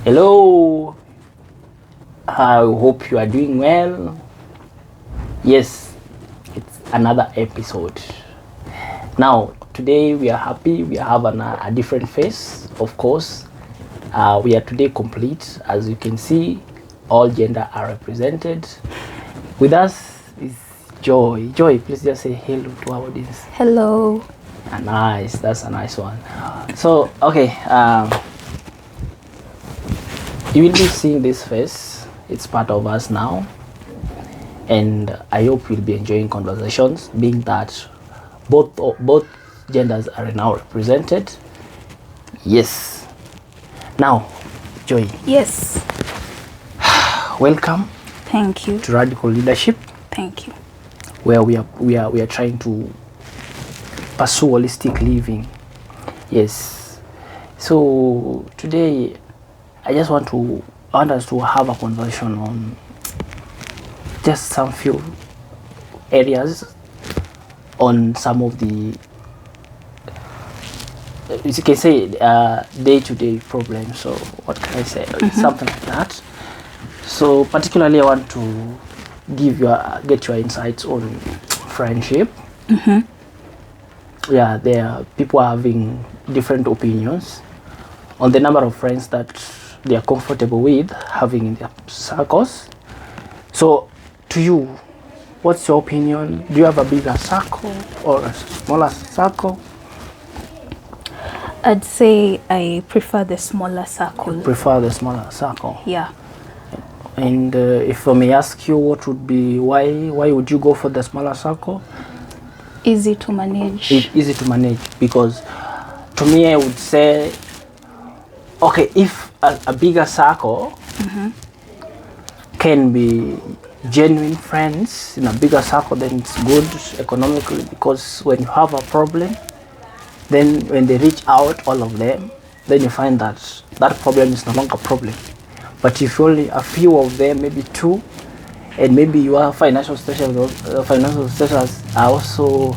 Hello, I hope you are doing well. Yes, it's another episode. Now, today we are happy. We have a different face, of course. We are today complete. As you can see, all gender are represented. With us is Joy. Joy, please just say hello to our audience. Hello. Nice, that's a nice one. So, okay, you will be seeing this face. It's part of us now, and I hope you'll be enjoying conversations, being that both genders are now represented. Yes. Now, Joy. Yes. Welcome. Thank you. To Radical Leadership. Thank you. Where we are trying to pursue holistic living. Yes. So today, I want us to have a conversation on just some few areas on some of the, as you can say, day-to-day problems. So what can I say? Something like that. So particularly, I want to get your insights on friendship. Yeah, people are having different opinions on the number of friends that they are comfortable with having in their circles. So, to you, what's your opinion? Do you have a bigger circle or a smaller circle? I'd say I prefer the smaller circle. You prefer the smaller circle? Yeah. And if I may ask you, what would be, why would you go for the smaller circle? Easy to manage. Easy to manage, because to me I would say, okay, if a bigger circle can be genuine friends in a bigger circle, then it's good economically, because when you have a problem, then when they reach out, all of them, then you find that problem is no longer a problem. But if only a few of them, maybe two, and maybe your financial status are also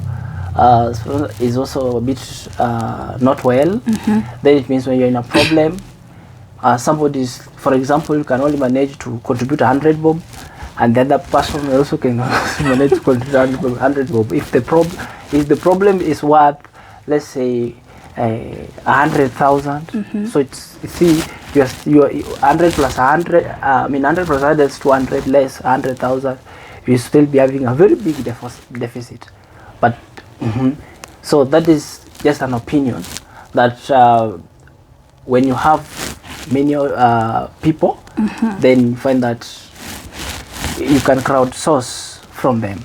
is also a bit not well, then it means when you're in a problem, somebody's, for example, you can only manage to contribute 100 bob, and the other person also can manage to contribute 100 bob. If the problem is worth, let's say, 100,000, so you're 100 plus 100. 100 plus 100 is 200 less 100,000. You still be having a very big deficit. But so that is just an opinion that when you have many people, then you find that you can crowdsource from them.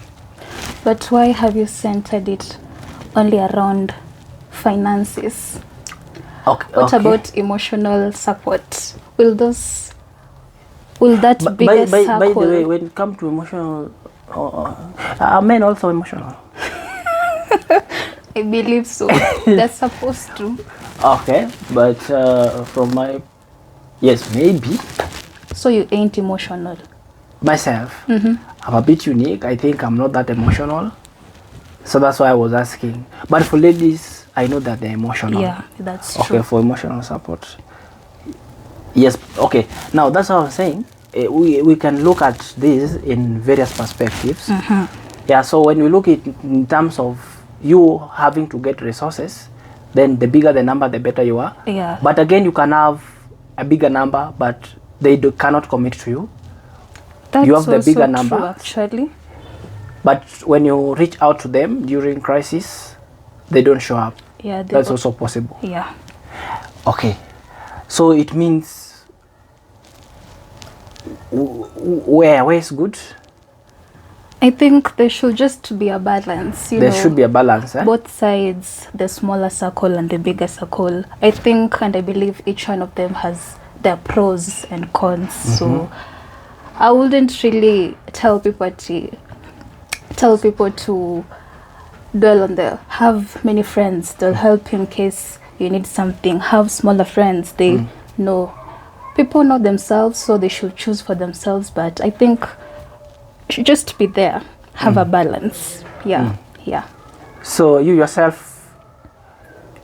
But why have you centered it only around finances? What about emotional support? Will that bigger circle? By the way, when it comes to emotional, are men also emotional? I believe so. They're supposed to. Okay, but yes, maybe. So you ain't emotional? Myself, I'm a bit unique. I think I'm not that emotional. So that's why I was asking. But for ladies, I know that they're emotional. Yeah, that's true. Okay, for emotional support. Yes, okay. Now, that's what I was saying. We can look at this in various perspectives. Yeah, so when we look at it in terms of you having to get resources, then the bigger the number, the better you are. Yeah. But again, you can have a bigger number, but they cannot commit to you. That's you have the bigger number, true, actually. But when you reach out to them during crisis, they don't show up. Yeah, that's also possible. Yeah. Okay, so it means where is good? I think there should just be a balance. There should be a balance. Both sides, the smaller circle and the bigger circle. I think and I believe each one of them has their pros and cons. So I wouldn't really tell people to dwell on have many friends. They'll help you in case you need something. Have smaller friends. They know. People know themselves, so they should choose for themselves. But I think should just be there, have a balance. Yeah. So you yourself,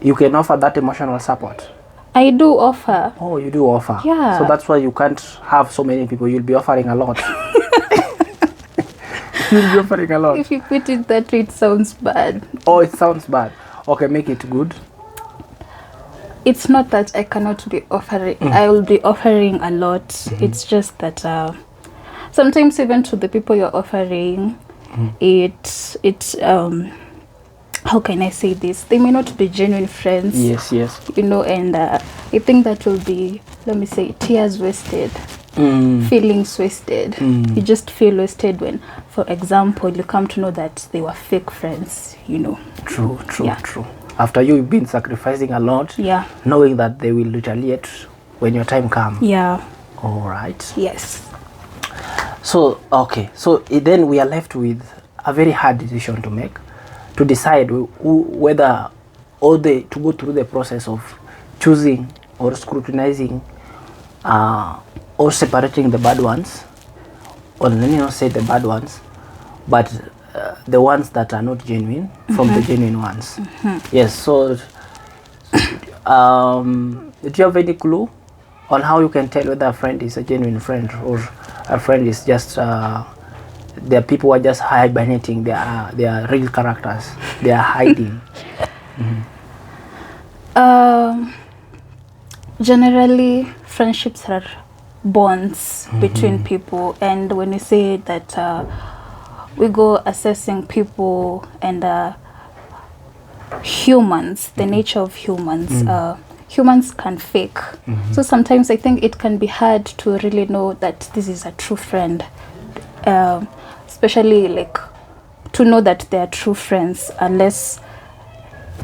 you can offer that emotional support? I do offer. Oh, you do offer. Yeah. So that's why you can't have so many people. You'll be offering a lot. You'll be offering a lot. If you put it that way, it sounds bad. Oh, it sounds bad. Okay, make it good. It's not that I cannot be offering. I will be offering a lot. It's just that sometimes even to the people you're offering, it how can I say this? They may not be genuine friends. Yes, yes. You know, and I think that will be, let me say, tears wasted. Feelings wasted. You just feel wasted when, for example, you come to know that they were fake friends, you know. True, true, Yeah. true. After you've been sacrificing a lot, Yeah. knowing that they will retaliate when your time comes. Yeah. All right. Yes. So, okay. So then we are left with a very hard decision to make, to decide whether to go through the process of choosing or scrutinizing or separating the bad ones, or let me not say the bad ones, but the ones that are not genuine from the genuine ones. Yes. So do you have any clue on how you can tell whether a friend is a genuine friend or a friend is just there are people who are just hibernating? They are real characters. They are hiding. Generally, friendships are bonds between people, and when we say that we go assessing people and humans, the nature of humans, humans can fake. So sometimes I think it can be hard to really know that this is a true friend, especially like to know that they are true friends unless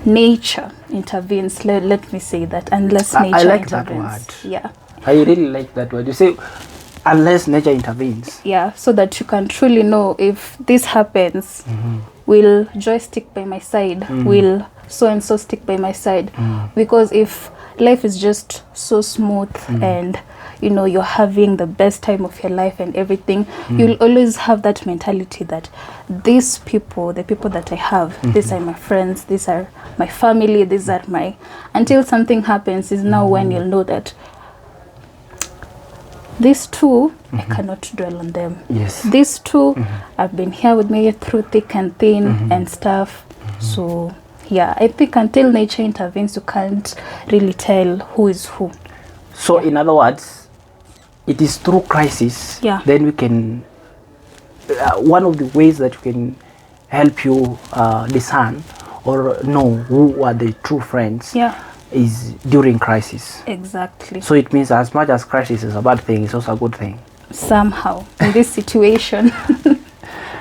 nature intervenes. Let me say that, unless nature I like intervenes. that word. Yeah. I really like that word. You say, unless nature intervenes. Yeah, so that you can truly know if this happens, will Joy stick by my side? Will so and so stick by my side? Because if life is just so smooth and you know you're having the best time of your life and everything, you'll always have that mentality that these people, the people that I have, these are my friends, these are my family, these are my, until something happens is now when you'll know that these two, I cannot dwell on them. Yes. These two have been here with me through thick and thin and stuff. So yeah, I think until nature intervenes, you can't really tell who is who. So in other words, it is through crisis, then we can, one of the ways that we can help you discern or know who are the true friends is during crisis. Exactly. So it means as much as crisis is a bad thing, it's also a good thing. Somehow, in this situation.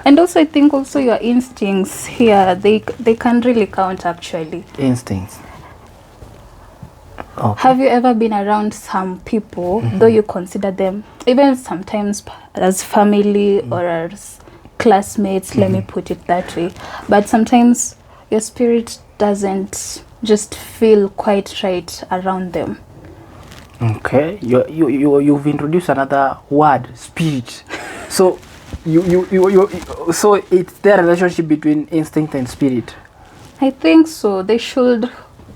And also I think also your instincts here, they can really count actually. Instincts. Okay. Have you ever been around some people, though you consider them, even sometimes as family or as classmates, let me put it that way, but sometimes your spirit doesn't just feel quite right around them? Okay, you've introduced another word, spirit. So so it's their relationship between instinct and spirit. I think so. They should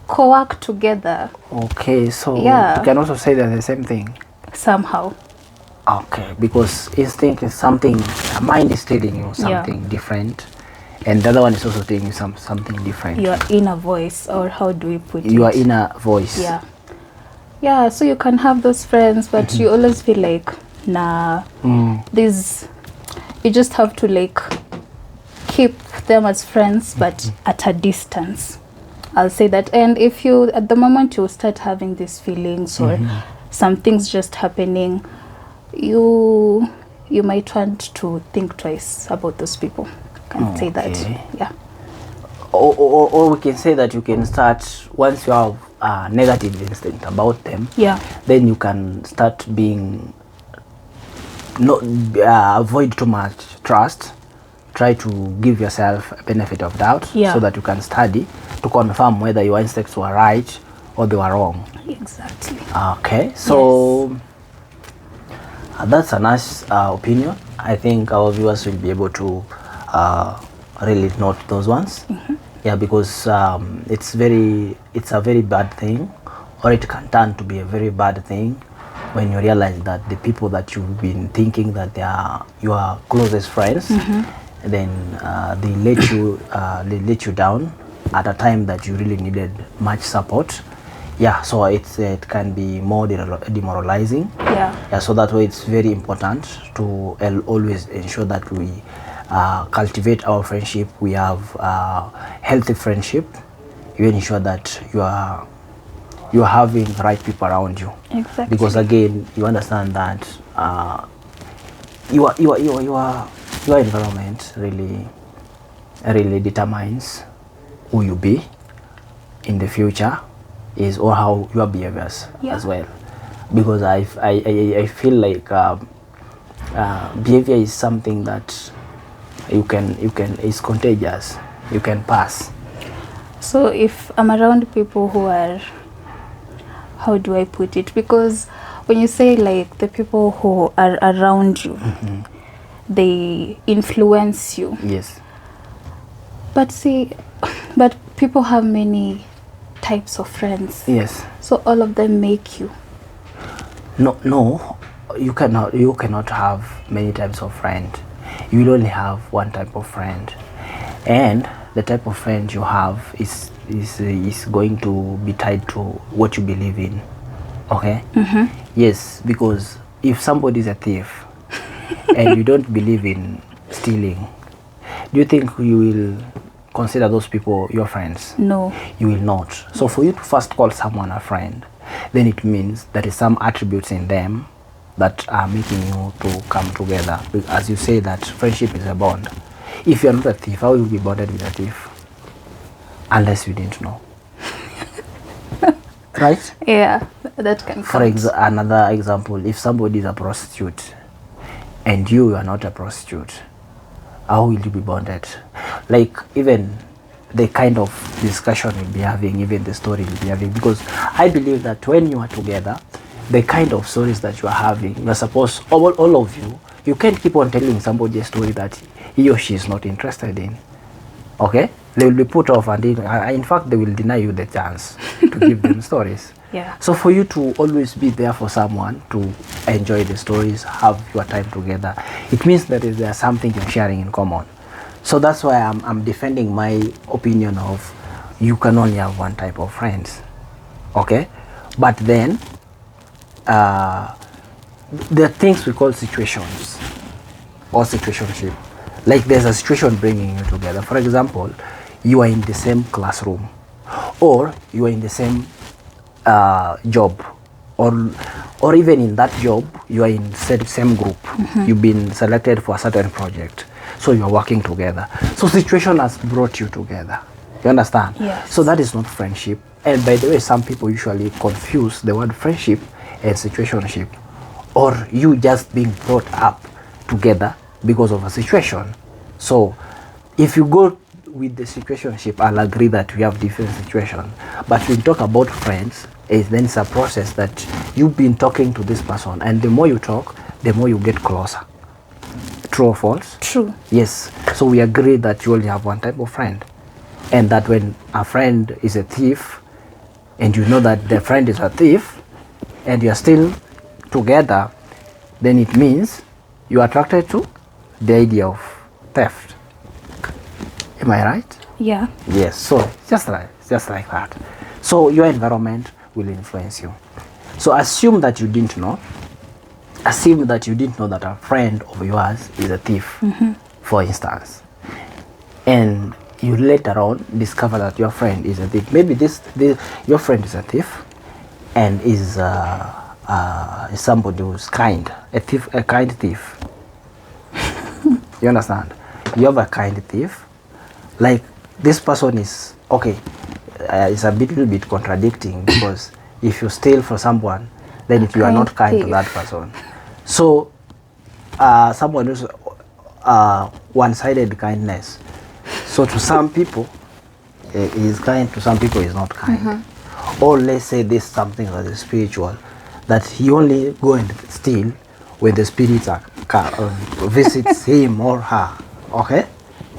co-work together. Okay, so you can also say they're the same thing. Somehow. Okay, because instinct is something, mind is telling you something different, and the other one is also telling you something different. Your inner voice, or how do we put it? Your inner voice. Yeah. Yeah, so you can have those friends, but you always feel like, nah, you just have to like keep them as friends, but at a distance. I'll say that. And if you, at the moment you start having these feelings or some things just happening, you might want to think twice about those people. I can say that. Yeah. Or we can say that you can start, once you have a negative instinct about them, then you can start being, avoid too much trust. Try to give yourself a benefit of doubt so that you can study to confirm whether your instincts were right or they were wrong. Exactly. Okay, so that's a nice opinion. I think our viewers will be able to really note those ones. Yeah, because it's a very bad thing or it can turn to be a very bad thing when you realize that the people that you've been thinking that they are your closest friends, then they let you down at a time that you really needed much support. Yeah, so it can be more demoralizing. Yeah, so that way it's very important to always ensure that we cultivate our friendship. We have healthy friendship. You ensure that you are having the right people around you. Exactly. Because again, you understand that your environment really determines who you be in the future, is or how your behaviors as well. Because I feel like behavior is something that you can is contagious. You can pass. So if I'm around people who are, how do I put it? Because when you say like the people who are around you, they influence you. Yes. But see, but people have many types of friends. Yes. So all of them make you. No, you cannot have many types of friend. You will only have one type of friend, and the type of friend you have is going to be tied to what you believe in. Okay. Yes, because if somebody is a thief and you don't believe in stealing, do you think you will consider those people your friends? No. You will not. So for you to first call someone a friend, then it means there is some attributes in them that are making you to come together. As you say that friendship is a bond. If you are not a thief, how will you be bonded with a thief? Unless you didn't know. Right? Yeah, that can For another example, if somebody is a prostitute and you are not a prostitute, how will you be bonded? Like even the kind of discussion we'll be having, even the story we'll be having, because I believe that when you are together, the kind of stories that you are having, you are supposed, all of you can't keep on telling somebody a story that he or she is not interested in. Okay? They will be put off, and in fact they will deny you the chance to give them stories. Yeah. So for you to always be there for someone, to enjoy the stories, have your time together, it means that there's something you're sharing in common. So that's why I'm defending my opinion of you can only have one type of friends. Okay? But then there are things we call situations or situationship. Like there's a situation bringing you together. For example, you are in the same classroom, or you are in the same job, or even in that job you are in same group. You've been selected for a certain project, so you are working together. So situation has brought you together. You understand? Yes. So that is not friendship. And by the way, some people usually confuse the word friendship and situationship, or you just being brought up together because of a situation. So if you go with the situationship, I'll agree that we have different situations. But when we talk about friends, then it's a process that you've been talking to this person, and the more you talk, the more you get closer. True or false? True. Yes. So we agree that you only have one type of friend, and that when a friend is a thief, and you know that the friend is a thief, and you are still together, then it means you are attracted to the idea of theft. Am I right? Yeah. Yes. So just like that. So your environment will influence you. So assume that you didn't know. Assume that you didn't know that a friend of yours is a thief, for instance, and you later on discover that your friend is a thief. Maybe your friend is a thief, and is somebody who's kind, a kind thief. You understand? You have a kind thief. Like this person is okay. It's a little bit contradicting, because if you steal from someone, then you are not kind to that person. So someone who's one-sided kindness. So to some people he is kind, to some people he is not kind. Or let's say this something that is spiritual, that he only go and steal when the spirits are visits him or her. Okay,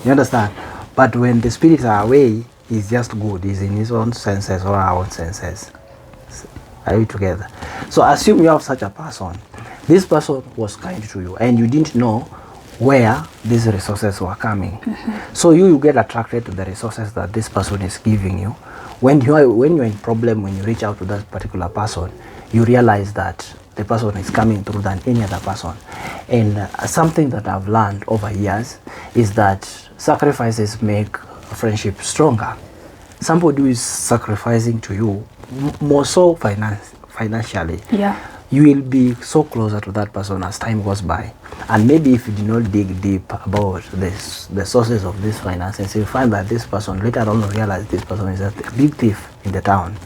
you understand? But when the spirits are away, he's just good. He's in his own senses or our own senses. Are we together? So assume you have such a person. This person was kind to you and you didn't know where these resources were coming. So you get attracted to the resources that this person is giving you. When you're in problem, when you reach out to that particular person, you realize that the person is coming through than any other person. And something that I've learned over years is that sacrifices make a friendship stronger. Somebody who is sacrificing to you, more so financially, Yeah. you will be so closer to that person as time goes by. And maybe if you do not dig deep about this, the sources of these finances, you find that this person later on will realize this person is a big thief in the town.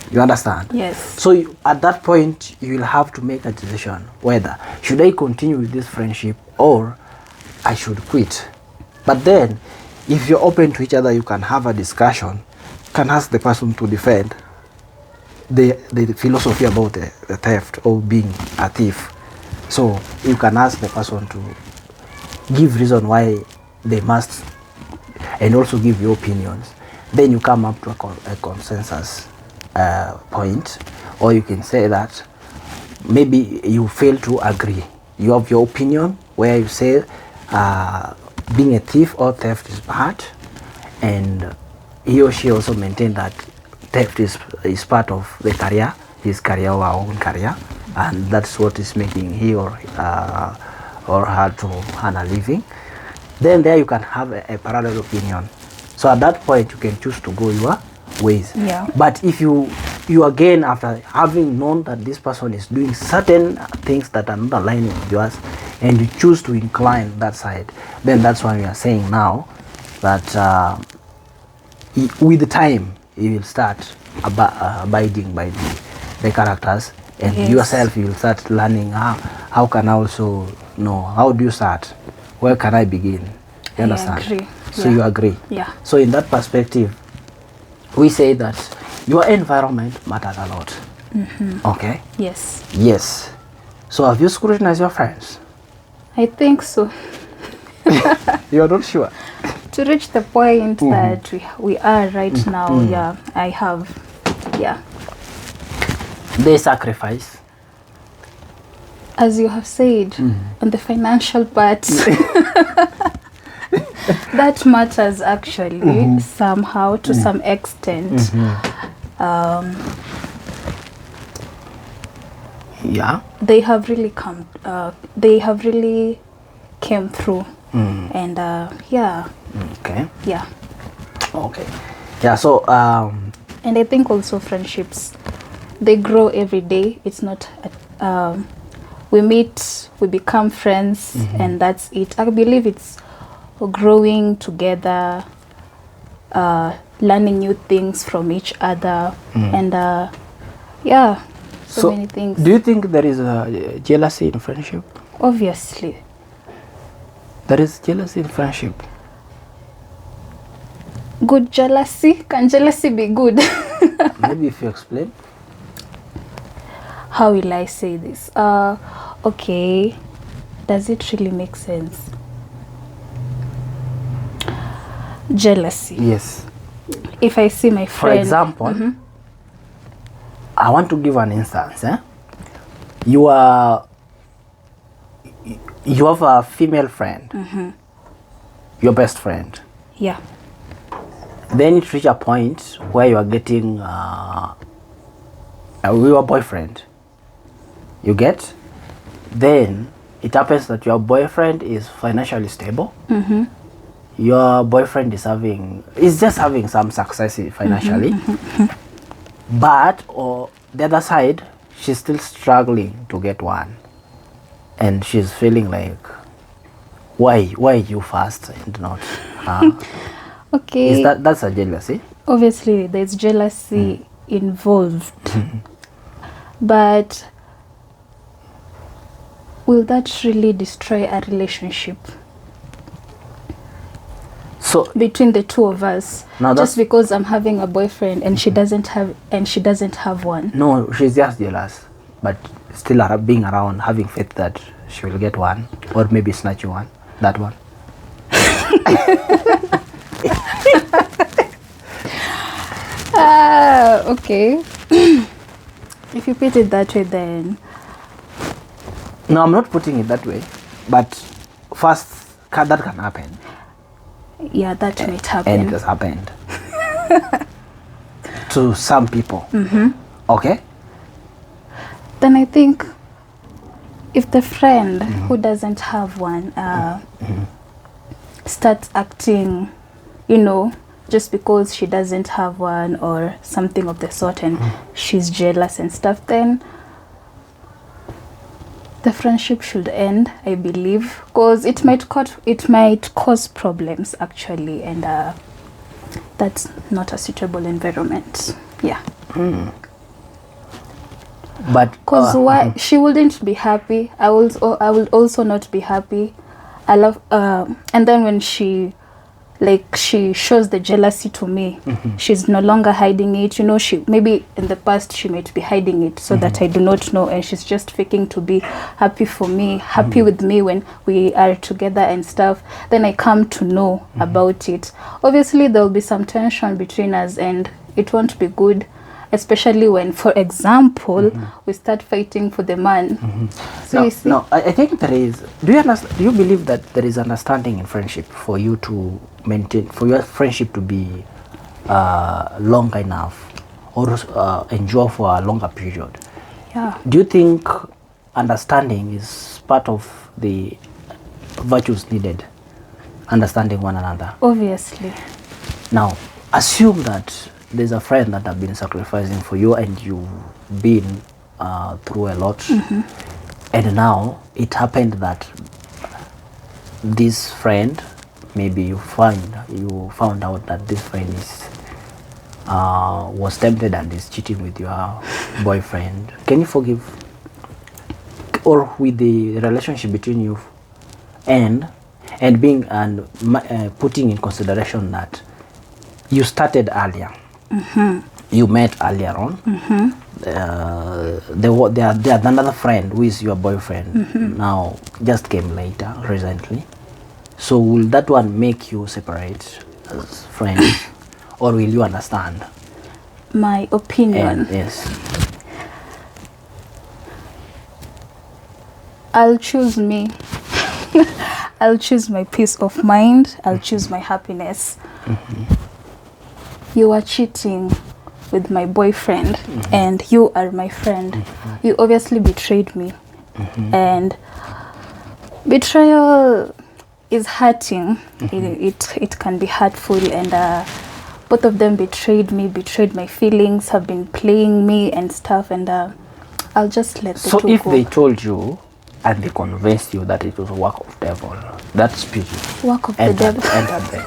You understand? Yes. So at that point, you will have to make a decision whether should I continue with this friendship or I should quit. But then, if you're open to each other, you can have a discussion, can ask the person to defend the philosophy about the theft or being a thief. So you can ask the person to give reason why they must, and also give your opinions. Then you come up to a consensus point, or you can say that maybe you fail to agree. You have your opinion where you say being a thief or theft is bad, and he or she also maintain that theft is part of the career, his career or our own career, and that's what is making he or her to earn a living. Then there you can have a parallel opinion. So at that point you can choose to go your ways. Yeah. But if you again, after having known that this person is doing certain things that are not aligning with yours, and you choose to incline that side, then that's why we are saying now that with the time you will start abiding by the characters, and Yes. yourself you will start learning how can I also know, how do you start, where can I begin, you understand? Agree. So Yeah. you agree? Yeah. So in that perspective, we say that your environment matters a lot. Okay? Yes. Yes. So have you scrutinized your friends? I think so. You're not sure? To reach the point that we are right now, yeah, I have. Yeah. They sacrifice. As you have said, on the financial part, that matters actually somehow to some extent. Yeah. They have really come. They have really came through, and yeah, Okay. yeah. Okay. Yeah. So And I think also friendships, they grow every day. It's not we meet, we become friends, and that's it. I believe it's growing together, learning new things from each other, and yeah, so many things. do you think there is a jealousy in friendship? Obviously. There is jealousy in friendship. Good jealousy? Can jealousy be good? Maybe if you explain. How will I say this? Okay. Does it really make sense? Jealousy. Yes. If I see my For friend. example, I want to give an instance. You have a female friend, your best friend. Yeah. Then it reach a point where you are getting your boyfriend. You get? Then it happens that your boyfriend is financially stable. Your boyfriend is just having some success financially. But on the other side, she's still struggling to get one. And she's feeling like, why you first and not her? Okay. That's a jealousy? Obviously, there's jealousy involved. But will that really destroy a relationship So between the two of us? Now that's- Just because I'm having a boyfriend and she doesn't have one. no, she's just jealous, but still being around, having faith that she will get one, or maybe snatch you one, that one. Okay. if you put it that way, then No, I'm not putting it that way. But first, that can happen. yeah, that might And it happen. has happened. To some people. Okay? Then I think if the friend who doesn't have one starts acting, you know, just because she doesn't have one or something of the sort, and she's jealous and stuff, then the friendship should end, I believe, because it might cause problems actually, and that's not a suitable environment. Yeah. But Because why she wouldn't be happy, I would also not be happy. I love and then when she shows the jealousy to me, she's no longer hiding it, you know. She maybe in the past she might be hiding it so that I do not know, and she's just faking to be happy for me, happy with me when we are together and stuff. Then I come to know about it. Obviously there will be some tension between us, and it won't be good, especially when, for example, we start fighting for the man. So you see, I think there is. Do you believe that there is understanding in friendship for you to maintain, for your friendship to be long enough or endure for a longer period? yeah, Do you think understanding is part of the virtues needed? Understanding one another. obviously. Now, assume that there's a friend that have been sacrificing for you, and you've been through a lot, and now it happened that this friend, maybe you found out that this friend is was tempted and is cheating with your boyfriend. Can you forgive, or with the relationship between you and being and putting in consideration that you started earlier, you met earlier on, there another friend who is your boyfriend now just came later recently, so will that one make you separate as friends, or will you understand? My opinion, And yes, I'll choose me. I'll choose my peace of mind. I'll choose my happiness. You are cheating with my boyfriend, and you are my friend. You obviously betrayed me, and betrayal is hurting. It can be hurtful, and both of them betrayed me, betrayed my feelings, have been playing me and stuff, and I'll just let the so two if go. they told you and they convinced you that it was a work of devil, that spirit Work of the entered devil. them,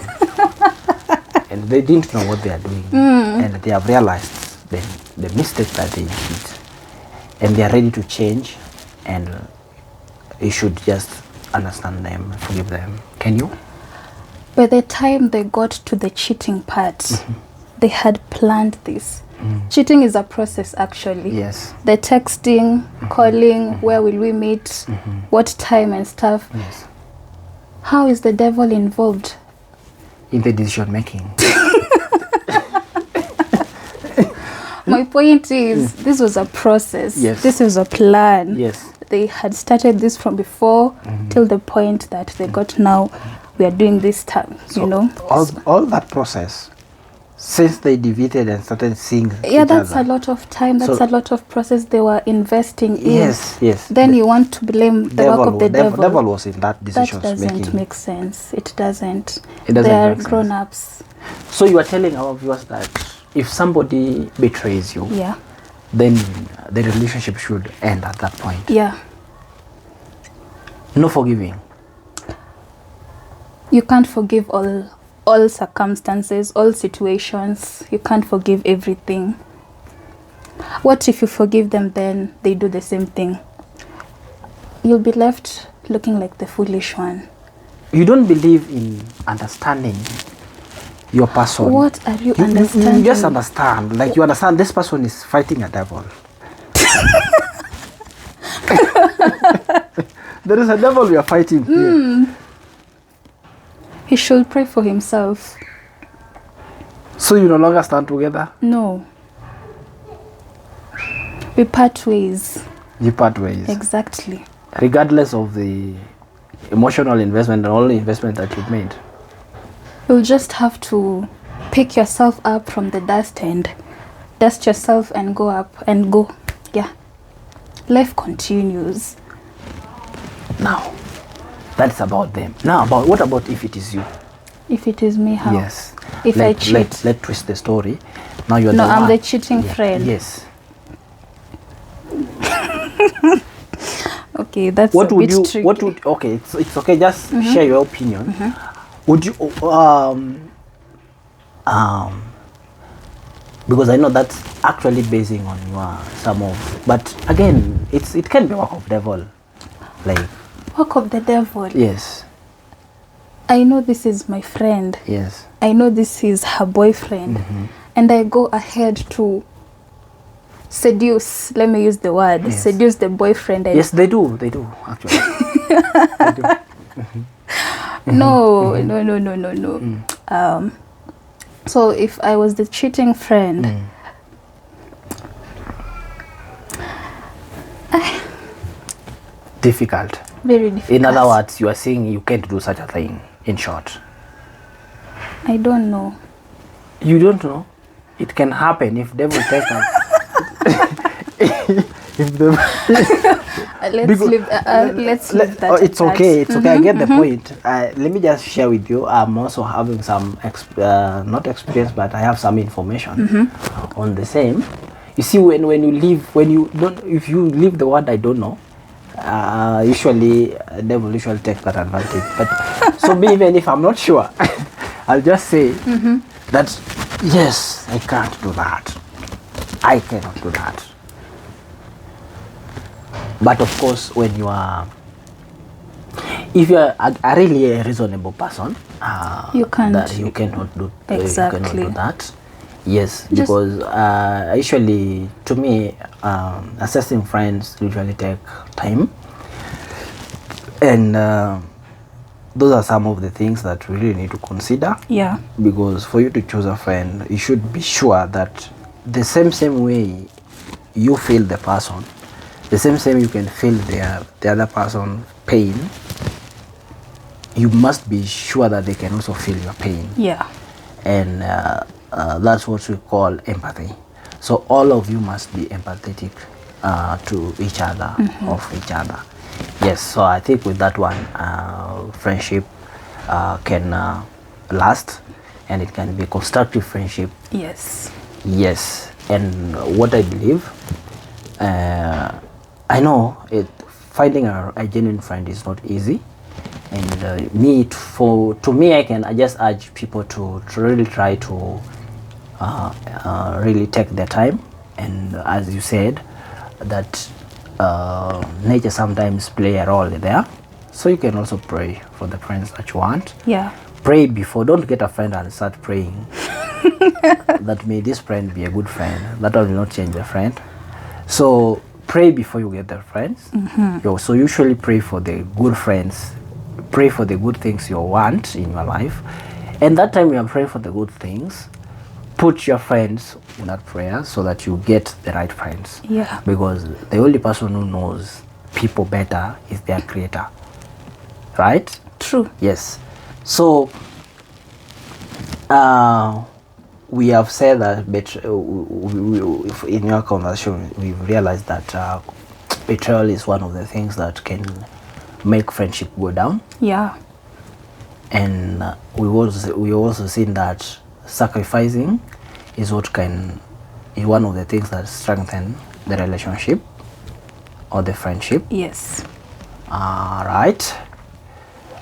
and they didn't know what they are doing, and they have realized the mistake that they did, and they are ready to change, and you should just understand them, forgive them. Can you? By the time they got to the cheating part, they had planned this. Cheating is a process, actually. Yes. The texting, calling, where will we meet, what time and stuff. Yes. How is the devil involved? In the decision making. My point is, this was a process. Yes. This was a plan. Yes. They had started this from before till the point that they got now. We are doing this time, So you know. all that process, since they deviated and started seeing Yeah, each that's other. a lot of time. That's So- a lot of process they were investing in. Yes. Then you want to blame the work of the devil. Devil was in that That decision doesn't making. make sense. It doesn't. It doesn't They are make sense. grown-ups. So you are telling our viewers that if somebody betrays you, Yeah. then the relationship should end at that point. Yeah. No forgiving. You can't forgive all circumstances, all situations. You can't forgive everything. What if you forgive them, then they do the same thing? You'll be left looking like the foolish one. You don't believe in understanding your person. What are you You understanding? just understand. Like you understand this person is fighting a devil. There is a devil we are fighting here. He should pray for himself. So you no longer stand together? No. We part ways. You part ways. Exactly. Regardless of the emotional investment and all the investment that you've made. You'll just have to pick yourself up from the dust and dust yourself and go up and go. Yeah. Life continues. Now, that's about them. Now, what about if it is you? If it is me, how? Yes. If I cheat. Let's twist the story. Now you're No, the I'm one. the cheating friend. Yes. Okay, that's What a would bit you? tricky. What would? Okay, it's okay. Just share your opinion. Would you? Because I know that's actually basing on your some of. But again, it can be work of devil, like. Work of the devil. Yes. I know this is my friend. Yes. I know this is her boyfriend. And I go ahead to seduce, let me use the word, Yes. seduce the boyfriend. And Yes, they do actually. They do. no. So if I was the cheating friend, Difficult. very difficult. In other words, you are saying you can't do such a thing. In short, I don't know. you don't know. It can happen if devil takes us. If the Let's leave that. it's at okay. that. It's okay. I get the point. Let me just share with you. I'm also having some not experience, but I have some information on the same. You see, when you leave, if you leave the word I don't know, usually devil usually takes that advantage. But so me, even if I'm not sure, I'll just say that yes, I can't do that. I cannot do that. But of course, when you are, if you are a really a reasonable person, You can't. that you cannot do Exactly. you cannot do that. Yes, because usually, to me, assessing friends usually take time, and those are some of the things that we really need to consider. Yeah. Because for you to choose a friend, you should be sure that the same way you feel the person, the same you can feel the other person pain, you must be sure that they can also feel your pain. Yeah. And that's what we call empathy. So all of you must be empathetic to each other, of each other. Yes, so I think with that one, friendship can last, and it can be constructive friendship. Yes. Yes, and what I believe, I know finding a genuine friend is not easy, and to me, I just urge people to really try to really take their time, and as you said, that nature sometimes play a role there, so you can also pray for the friends that you want. Yeah. Pray before, don't get a friend and start praying that may this friend be a good friend. That will not change the friend. So pray before you get the friends. So usually pray for the good friends, pray for the good things you want in your life, and that time you are praying for the good things, put your friends in that prayer so that you get the right friends. Yeah. Because the only person who knows people better is their creator, right? True. Yes. So we have said that in your conversation we've realized that betrayal is one of the things that can make friendship go down. Yeah. And we also seen that sacrificing is one of the things that strengthen the relationship or the friendship. Yes. Right.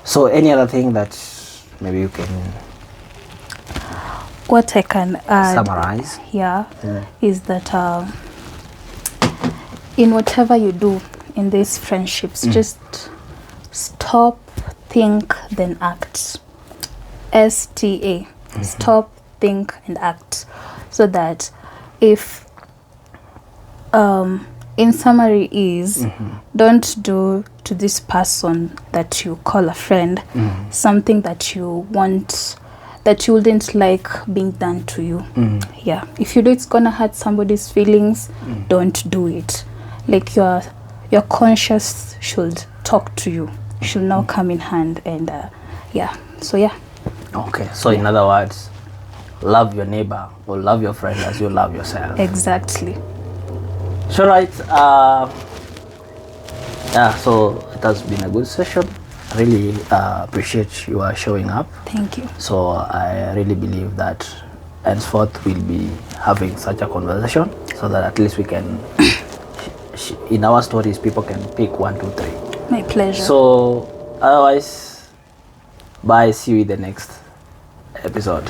So any other thing that maybe you can What I can add, summarize? here is that in whatever you do in these friendships, just stop, think, then act. STA. Stop, think, and act. So that if in summary is don't do to this person that you call a friend something that you want that you wouldn't like being done to you. Yeah, if you know it's gonna hurt somebody's feelings, don't do it. Like your conscience should talk to you, should now come in hand. And yeah, so yeah. Okay, so in other words, love your neighbor or love your friend as you love yourself. Exactly. So right, yeah, so it has been a good session. I really appreciate you are showing up. Thank you. So I really believe that henceforth we'll be having such a conversation so that at least we can, in our stories, people can pick 1, 2, 3. My pleasure. So otherwise, bye. See you in the next episode.